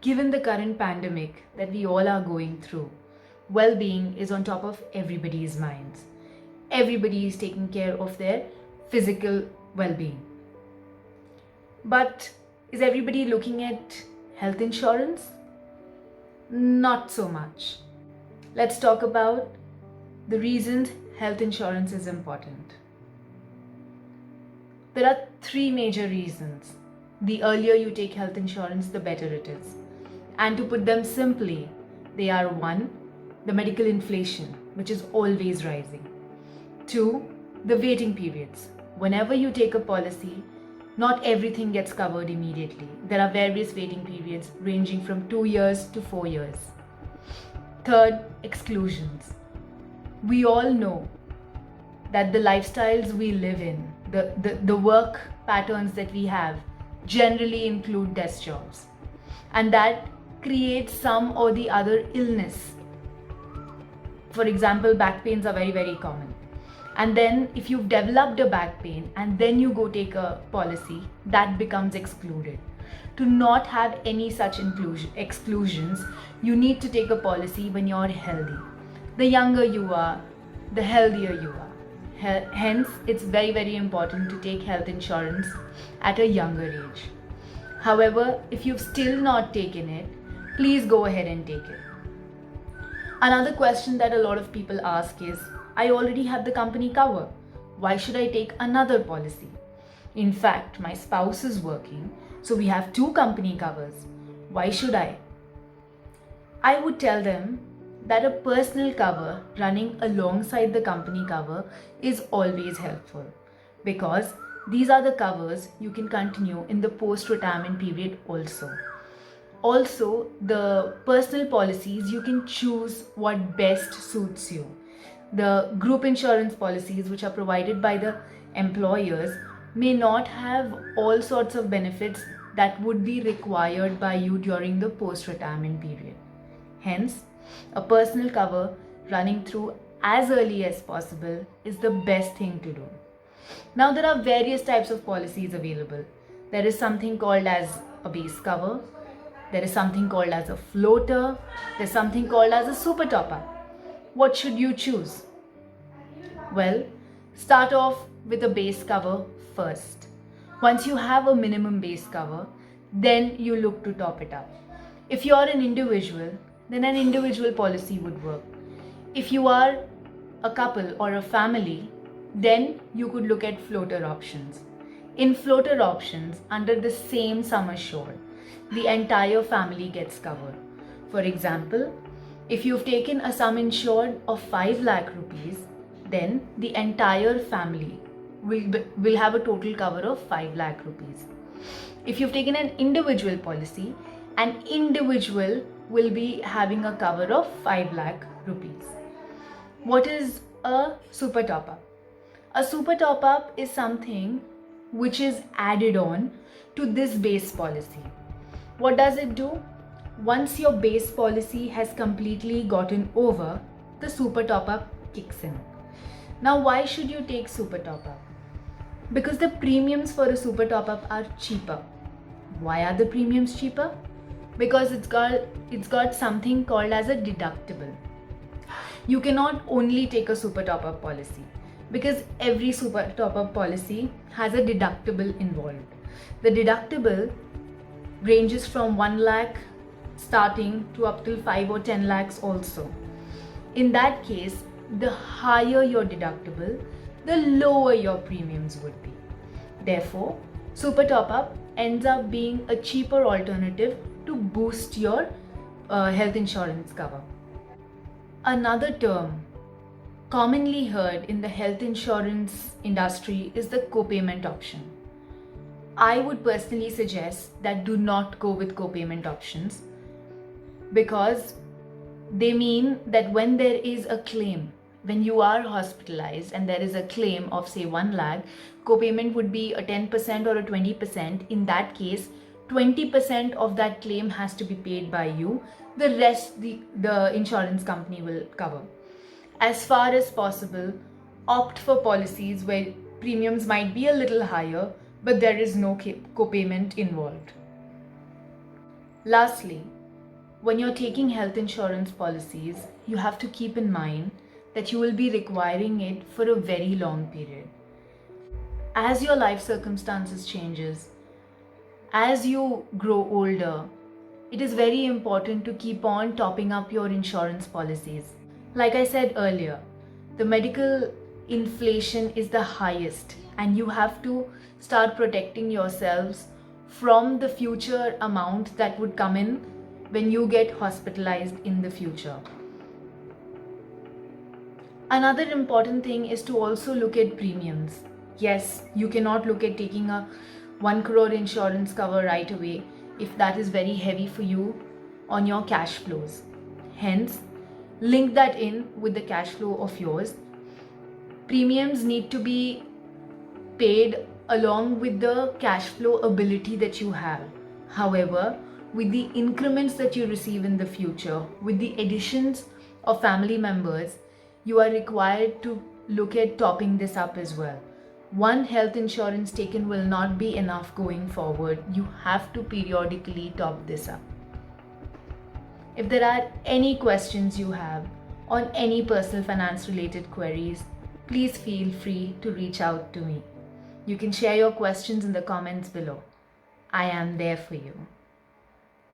Given the current pandemic that we all are going through, well-being is on top of everybody's minds. Everybody is taking care of their physical well-being. But is everybody looking at health insurance? Not so much. Let's talk about the reasons health insurance is important. There are three major reasons. The earlier you take health insurance, the better it is. And to put them simply, they are: one, the medical inflation, which is always rising. Two, the waiting periods. Whenever you take a policy, not everything gets covered immediately. There are various waiting periods ranging from 2 years to 4 years. Third, exclusions. We all know that the lifestyles we live in, the work patterns that we have generally include desk jobs. And that creates some or the other illness. For example, back pains are very, very common. And then if you've developed a back pain and then you go take a policy, that becomes excluded. To not have any such exclusions, you need to take a policy when you're healthy. The younger you are, the healthier you are. Hence, it's very, very important to take health insurance at a younger age. However, if you've still not taken it, please go ahead and take it. Another question that a lot of people ask is, I already have the company cover. Why should I take another policy? In fact, my spouse is working, so we have 2 company covers. Why should I? I would tell them that a personal cover running alongside the company cover is always helpful, because these are the covers you can continue in the post-retirement period also. Also, the personal policies, you can choose what best suits you. The group insurance policies, which are provided by the employers, may not have all sorts of benefits that would be required by you during the post-retirement period. Hence, a personal cover running through as early as possible is the best thing to do. Now, there are various types of policies available. There is something called as a base cover. There is something called as a floater. There's something called as a super top-up. What should you choose? Well, start off with a base cover first. Once you have a minimum base cover, then you look to top it up. If you are an individual, then an individual policy would work. If you are a couple or a family, then you could look at floater options. In floater options, under the same sum assured, the entire family gets covered. For example, if you've taken a sum insured of 5 lakh rupees, then the entire family will have a total cover of 5 lakh rupees. If you've taken an individual policy, an individual will be having a cover of 5 lakh rupees. What is a super top-up? A super top-up is something which is added on to this base policy. What does it do? Once your base policy has completely gotten over, the super top-up kicks in. Now, why should you take super top-up? Because the premiums for a super top-up are cheaper. Why are the premiums cheaper? Because it's got something called as a deductible. You cannot only take a super top-up policy, because every super top-up policy has a deductible involved. The deductible ranges from 1 lakh starting to up till 5 or 10 lakhs also. In that case, the higher your deductible, the lower your premiums would be. Therefore, super top-up ends up being a cheaper alternative to boost your health insurance cover. Another term commonly heard in the health insurance industry is the copayment option. I would personally suggest that do not go with copayment options, because they mean that when there is a claim, when you are hospitalized and there is a claim of say 1 lakh, copayment would be a 10% or a 20%. In that case, 20% of that claim has to be paid by you. The rest the insurance company will cover. As far as possible, opt for policies where premiums might be a little higher, but there is no copayment involved. Lastly, when you're taking health insurance policies, you have to keep in mind that you will be requiring it for a very long period. As your life circumstances changes, as you grow older, it is very important to keep on topping up your insurance policies. Like I said earlier, the medical inflation is the highest, and you have to start protecting yourselves from the future amount that would come in when you get hospitalized in the future. Another important thing is to also look at premiums. Yes, you cannot look at taking a 1 crore insurance cover right away if that is very heavy for you on your cash flows. Hence, link that in with the cash flow of yours. Premiums need to be paid along with the cash flow ability that you have. However, with the increments that you receive in the future, with the additions of family members, you are required to look at topping this up as well. One health insurance taken will not be enough going forward. You have to periodically top this up. If there are any questions you have on any personal finance related queries, please feel free to reach out to me. You can share your questions in the comments below. I am there for you.